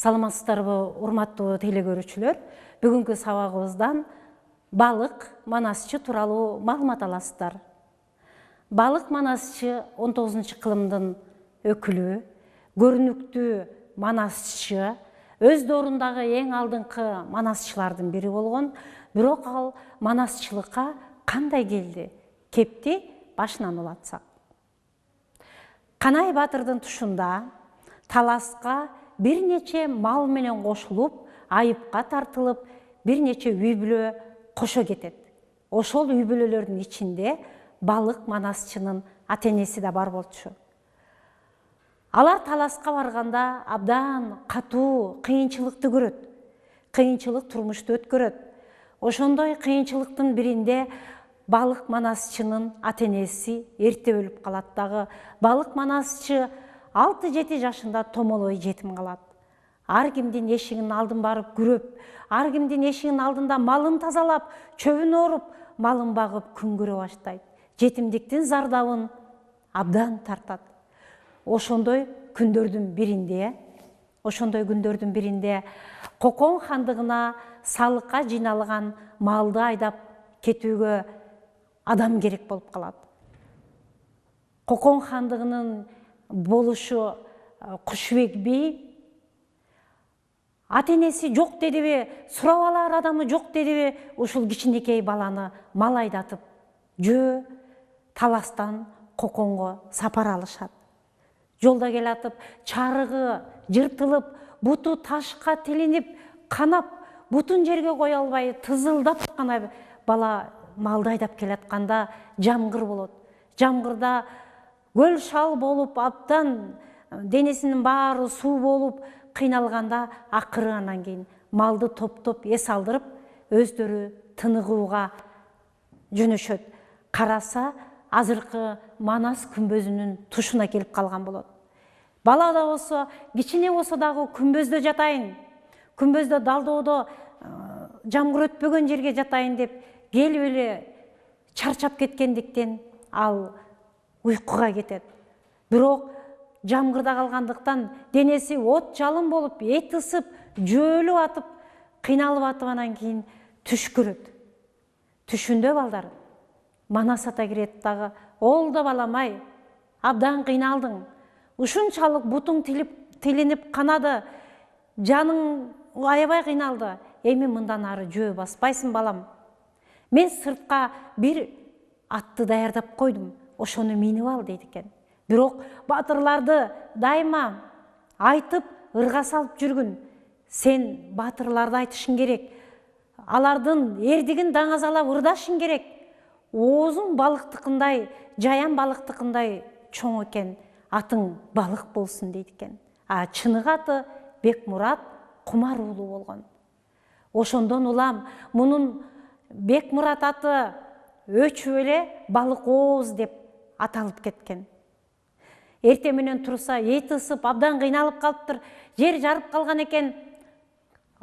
Саламатсыздарбы, урматтуу телекөрүүчүлөр. Бүгүнкү сабагыбыздан балык манасчы тууралуу маалымат аласыздар. Балык манасчы 19-кылымдын өкүлү, көрүнүктүү манасчы, өз доорундагы эң алдыңкы манасчылардын бири болгон, бирок ал манасчылыкка кандай келди? Кепти башынан улатсак. Канай батырдын тушунда таласка бир нече мал менен кошулуп, айыпка тартылып, бир нече үй бүлө кошо кетет. Ошол үй бүлөлөрдүн ичинде балык манасчынын ата-энеси да бар болчу. Алар таласка барганда абдан катуу кыйынчылыкты көрөт. Кыйынчылык турмушту өткөрөт. Ошондой кыйынчылыктын биринде балык манасчынын ата-энеси эрте өлүп калат дагы. Балык манасчы 6-7 жашында томолой жетим калат. Ар кимдин эшигинин алдын барып күрөп, ар кимдин эшигинин алдында малын тазалап, чөбүн оруп, малын багып күн көрө баштайт. Жетимдиктин зардабын абдан тартат. Ошондой күндөрдүн биринде Кокон хандыгына салыкка жыйналган малды айдап кетүүгө адам керек болуп калат. Кокон хандыгынын болушу Кушубек би ата-энеси жок дедиби, сурап алар адамы жок дедиби, ушул кичинекей баланы мал айдатып жөө таластан Коконго сапар алышат. Жолда келатып, чарыгы жыртылып, буту ташка тилинип, канап, бутун жерге кое албай, тызылдап гана бала малды айдап келатканда жамгыр болот. Жамгырда көл шал болуп, абдан денесинин баары суу болуп, кыйналганда акыры анан кийин малды топтоп эс алдырып, өздөрү тыныгууга жөнөшөт. Караса, азыркы Манас күмбөзүнүн тушуна келип калган болот. Бала да болсо, кичине болсо дагы күмбөздө жатайын, күмбөздө далдоодо жамгыр өтпөгөн жерге жатайын деп келип эле чарчап кеткендиктен ал уйкуга кетет. Бирок жамгырда калгандыктан денеси от жалын болуп, эт ысып, жөөлүп атып, кыйналып атып анан кийин түш көрөт. Түшүндө балдар Манас ата кирет дагы: "Олдо балам-ай, абдан кыйналдың. Ушунчалык бутуң тилинип канады, жаның аябай кыйналды. Эми мындан ары жөө баспайсың балам. Мен сыртка бир атты даярдап койдум. Ошону минип ал" дейт экен. Бирок батырларды дайыма айтып, ырга салып жүргүн. Сен батырларды айтышың керек. Алардын эрдигин даңазалап ырдашың керек. Оозуң балыктыкындай, жаян балыктыкындай чоң экен. Атың балык болсун дейт экен. Чыныгы аты Бекмурат Кумар уулу болгон. Ошондон улам мунун Бекмурат аты өчүп эле Балык ооз деп аталып кеткен. Эрте менен турса, эт ысып, абдан кыйналып калыптыр, жер жарып калган экен.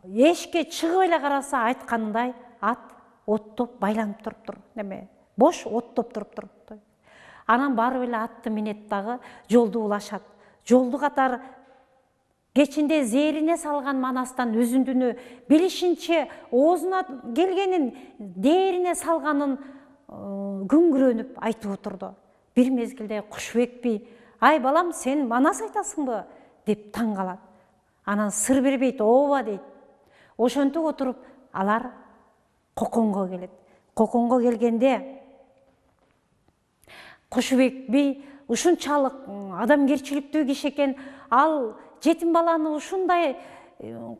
Эшикке чыгып эле караса, айтканындай ат оттоп байланып туруптур. Бош оттоп туруптур. Анан барып эле атты минет дагы жолду улашат. Жолду катар кечинде зээрине салган Манастан өзүндүнү билишинче оозуна келгенин, дээрине салганын күңгүрөнүп айтып отурду. Бир мезгилде Кушубек би: "Ай балам, сен Манас айтасыңбы?" деп таң калат. Анан сыр бербейт, "Ооба" дейт. Ошентип отуруп алар Коконго келет. Коконго келгенде Кушубек би ушунчалык адамгерчиликтүү киши экен. Ал жетим баланы ушундай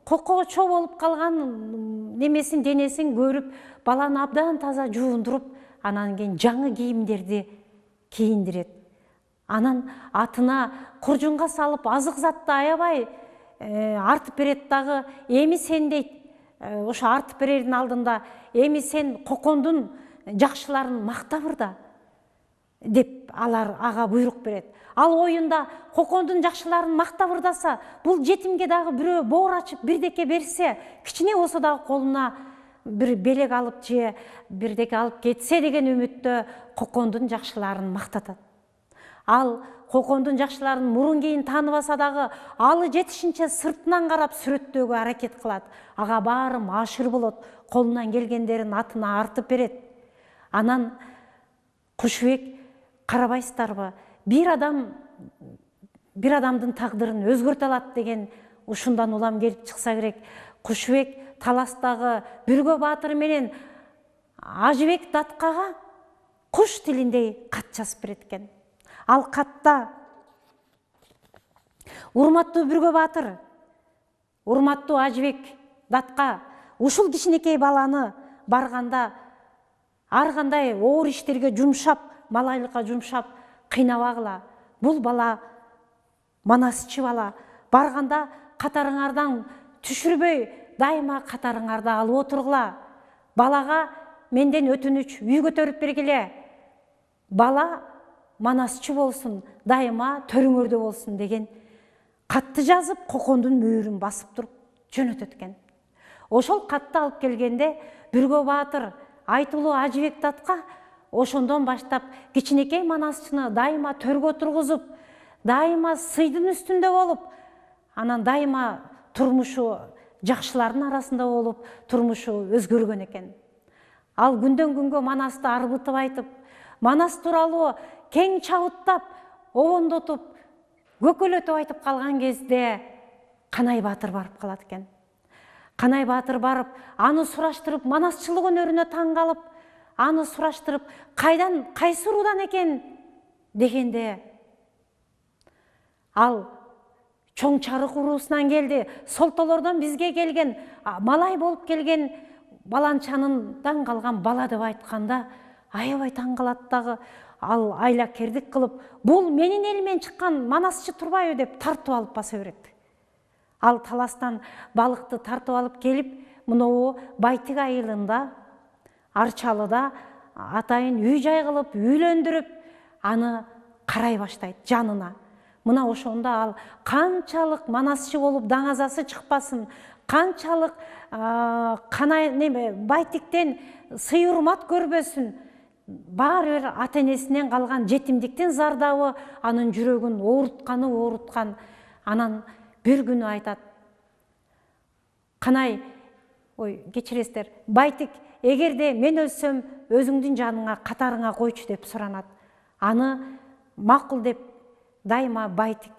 кокочо болуп калган немесин, денесин көрүп, баланы абдан таза жуундуруп, анан кийин жаңы кийимдерди кийиндирет. Анан атына куржунга салып, азык затты аябай артып берет дагы. "Эми сен" дейт, ошо артып берердин алдында, "Эми сен Кокондун жакшыларын мактап ырда" деп алар ага буйрук берет. Ал оюнда Кокондун жакшыларын мактап ырдаса, бул жетимге дагы бирөө боор ачып бирдеке берсе, кичине болсо дагы колуна бир белек алып же бирдеке алып кетсе деген үмүттө Кокондун жакшыларын мактатат. Ал Кокондун жакшыларын мурун кийин тааныбаса дагы алы жетишинче сыртынан карап сүрөттөөгө аракет кылат. Ага баары машыр болот, колунан келгендерин атына артып берет. Анан Кушубек, карабайсыздарбы, бир адамдын тагдырын өзгөртө алат деген ушундан улам келип чыкса керек. Кушубек таластагы Бүргө баатыр менен Ажыбек Даткага куш тилиндей кат жазып берет экен. Ал катта: урматтуу Бүргө баатыр, урматтуу Ажыбек Датка, ушул кичинекей баланы барганда ар кандай оор иштерге жумшап, малайлыкка жумшап кыйнабагыла. Бул бала манасчы бала. Барганда катарыңардан түшүрбөй, дайыма катарыңарда алып отургула. Балага менден өтүнүч, үй көтөрүп бергиле. Бала манасчы болсун, дайыма төрүңөрдө болсун деген катты жазып, Кокондун мөөрүн басып туруп жөнөтөт экен. Ошол катты алып келгенде Бүргө баатыр айтылуу Ажыбек Датка ошондон баштап кичинекей манасчыны дайыма төргө тургузуп, дайыма сыйдын үстүндө болуп, анан дайыма турмушу жакшылардын арасында болуп, турмушу өзгөргөн экен. Ал күндөн күнгө Манасты арбытып айтып, Манас тууралуу кең чабыттап, обондотуп, көкөлөтүп айтып калган кезде Канай баатыр барып калат экен. Канай баатыр барып, аны сураштырып, манасчылык өнөрүнө таң калып, аны сураштырып, кайдан, кайсы уруудан экен дегенде, ал Чоң Чарык уруусунан келди, Солтолордон бизге келген, малай болуп келген баланчанындан калган бала деп айтканда, аябай таң калат дагы. Ал айлакердик кылып, бул менин элимен чыккан манасчы турбайбы деп тартып алып баса берет. Ал таластан балыкты тартып алып келип, мынау Байтик айылында, Арчалыда атайын үй жай кылып, үйлөндүрүп, аны карай баштайт жанына. Мына ошондо ал канчалык манасчы болуп даңазасы чыкпасын, канчалык Байтиктен сый урмат көрбөсүн, баары бир ата-энесинен калган жетимдиктин зардабы анын жүрөгүн ооруткан. Анан бир күнү айтат: Канай, кечиресиздер, Байтик, эгерде мен өлсөм, өзүңдүн жаныңа катарыңа койчу деп суранат. Аны макул деп дайыма Байтик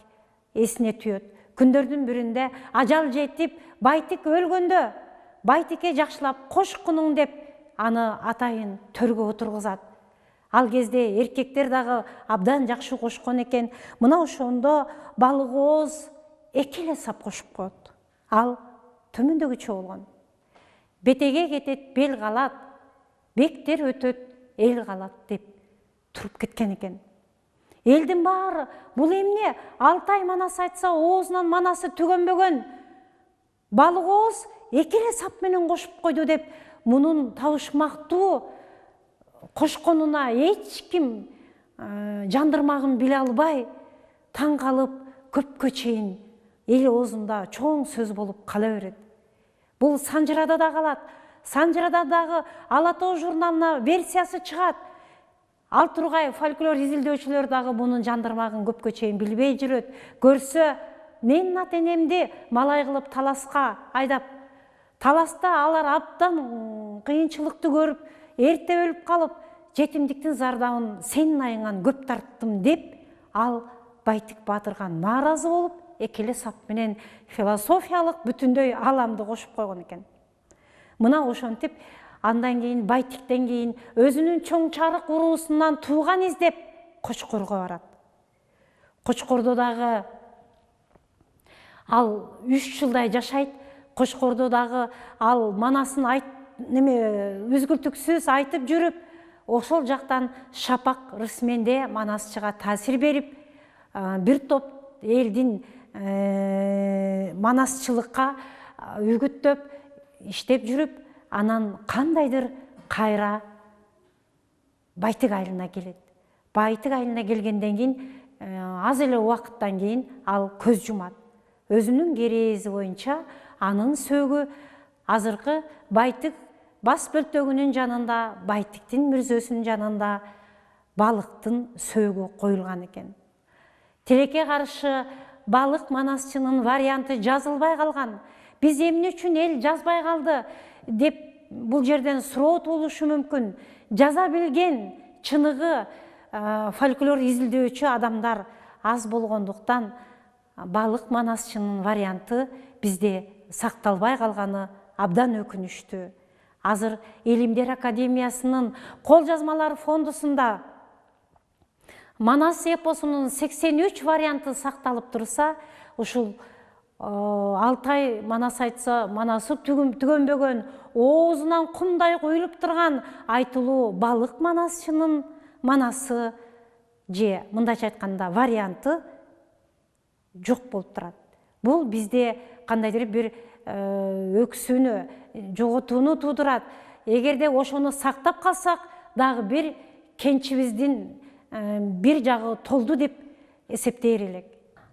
эсине түйөт. Күндөрдүн биринде ажал жетип, Байтик өлгөндө, Байтикке жакшылап кош кунуң деп аны атайын төргө отургузат. Ал кезде эркектер дагы абдан жакшы кошкон экен. Мына ошондо балык ооз эки эле сап кошуп коет. Ал төмөндөгүчө болгон: бетеге кетет бел калат, бектер өтөт эл калат деп туруп кеткен экен. Элдин баары бул эмне? Алтай манас айтса оозунан манасы түгөнбөгөн. Балык ооз эки эле сап менен кошуп койду деп мунун табышмактуу кошконуна эч ким жандырмагын биле албай, таң калып, көпкө чейин эл оозунда чоң сөз болуп кала берет. Бул Санжырада да калат. Санжырада дагы Ала Тоо журналына версиясы чыгат. Ал тургай фольклор изилдөөчүлөр дагы мунун жандырмагын көпкө чейин билбей жүрөт. Көрсө, менин ата-энемди малай кылып таласка айдап, таласта алар абдан кыйынчылыкты көрүп, эрте өлүп калып, жетимдиктин зардабын сенин айыңан көп тарттым деп, ал Байтик баатырга нааразы болуп, эки эле сап менен философиялык бүтүндөй аламды кошуп койгон экен. Мына ошентип, андан кийин Байтиктен кийин өзүнүн Чоң Чарык уруусунан тууган издеп Кочкорго барат. Кочкордо дагы ал 3 жылдай жашайт. Кочкордо дагы ал манасын үзгүлтүксүз айтып жүрүп, ошол жактан Шапак Рысменде манасчыга таасир берип, бир топ элдин манасчылыкка үгүттөп, иштеп жүрүп, анан кандайдыр кайра Байтик айылына келет. Байтик айылына келгенден кийин аз эле убакыттан кийин ал көз жумат. Өзүнүн керези боюнча анын сөөгү азыркы Байтик бас бөлтөгүнүн жанында, Байтиктин мүрзөсүнүн жанында балыктын сөөгү коюлган экен. Тилекке каршы балык манасчынын варианты жазылбай калган. Биз эмне үчүн эл жазбай калды деп бул жерден суроо туулушу мүмкүн. Жаза билген чыныгы фольклор изилдөөчү адамдар аз болгондуктан балык манасчынын варианты бизде сакталбай калганы абдан өкүнүчтүү. Азыр Илимдер академиясынын кол жазмалар фондусунда Манас эпосунун 83 варианты сакталып турса, ушул Алтай Манас айтса, манасы түгөнбөгөн, оозунан кумдай куюлуп турган айтылуу балык манасчынын манасы же мындайча айтканда варианты жок болуп турат. Бул бизде кандайдыр бир өксүүнү, жоготууну туудурат. Эгерде ошону сактап калсак, дагы бир кенчибиздин бир жагы толду деп эсептейр элек.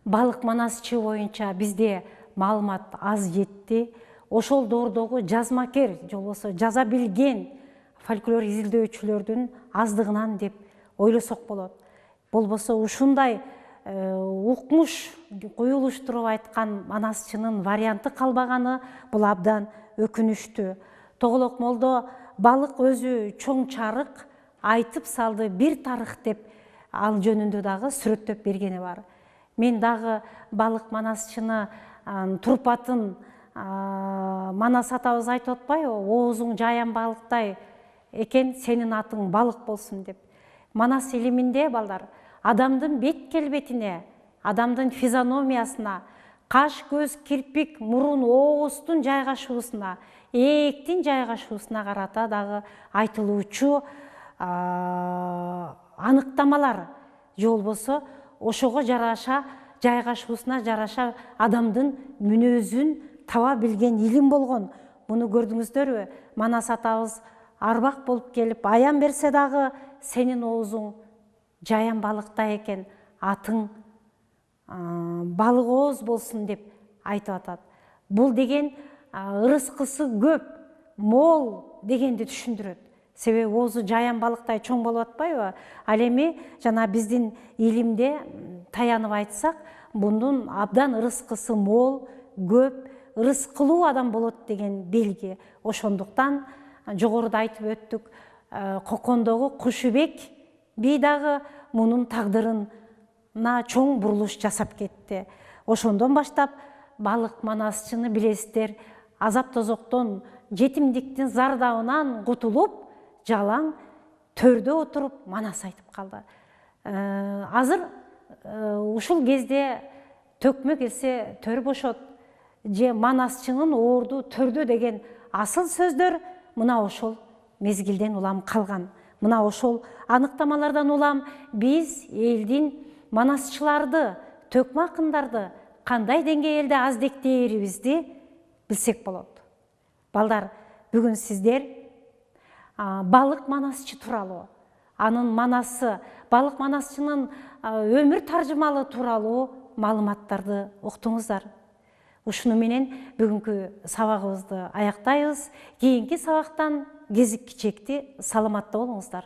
Балык манасчы боюнча бизде маалымат аз жетти. Ошол доордогу жазмакер, же болбосо жаза билген фольклор изилдөөчүлөрдүн аздыгынан деп ойлосок болот. Болбосо ушундай укмуш куюлуштуруп айткан манасчынын варианты калбаганы бул абдан өкүнүчтүү. Тоголок молдо балык өзү чоң чарык айтып салды бир тарых деп ал жөнүндө дагы сүрөттөп бергени бар. Мен дагы балык манасчыны турпатын Манас атабыз айтып атпайбы, оозуң жаян балыктай экен, сенин атың балык болсун деп. Манас илиминде балдар адамдын бет келбетине, адамдын физиономиясына, каш, көз, кирпик, мурун, ооздун жайгашуусуна, ээктин жайгашуусуна карата дагы айтылуучу аныктамалар же болбосо ошого жараша, жайгашуусуна жараша адамдын мүнөзүн таба билген илим болгон. Муну көрдүңүздөрбү? Манас атабыз арбак болуп келип, аян берсе дагы сенин оозуң жаян балыктай экен, атың балык ооз болсун деп айтып атат. Бул деген ырыскысы көп, мол дегенди түшүндүрөт. Себеби оозу жаян балыктай чоң болуп атпайбы? Ал эми жана биздин илимде таянып айтсак, бундун абдан ырыскысы мол, көп, ырыскылуу адам болот деген белги. Ошондуктан жогоруда айтып өттүк, Кокондогу Кушубек би дагы мунун тагдырына чоң бурулуш жасап кетти. Ошондон баштап балык манасчыны билесиздер, азап тозоктон, жетимдиктин зардабынан кутулуп, жалаң төрдө отуруп манас айтып калды. Азыр ушул кезде төкмө келсе төр бошот, же манасчынын оорду төрдө деген асыл сөздөр мына ошол мезгилден улам калган. Мына ошол аныктамалардан улам биз элдин манасчыларды, төкмө акындарды кандай деңгээлде аздектээрибизди билсек болот. Балдар, бүгүн сиздер балык манасчы тууралуу, анын манасы, балык манасчынын өмүр таржымалы тууралуу маалыматтарды уктуңуздар. Ушуну менен бүгүнкү сабагыбызды аяктайбыз. Кийинки сабактан кезик кичекти. Саламатта болуңуздар.